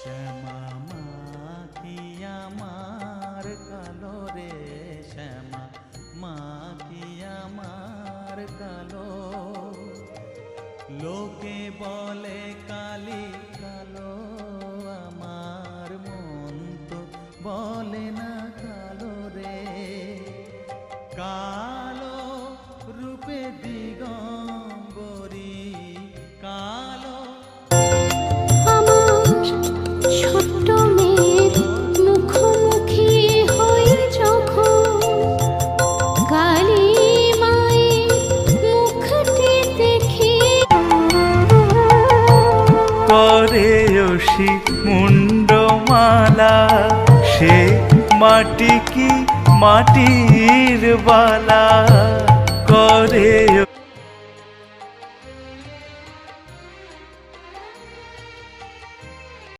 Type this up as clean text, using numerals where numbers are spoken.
শ্যামা মা কি আমার কালো রে, শ্যামা মা কি আমার কালো। লোকে বলে কালি কালো, আমার মন তো বলে না কালো রে। কালো রূপে দিগম্বরী, কালো ছোট্ট মেয়ের মুখোমুখি হই যখন, কালী মায়ের মুখটি দেখি করে অসি মুন্ডমালা, সে মাটি কি মাটির বালা, করে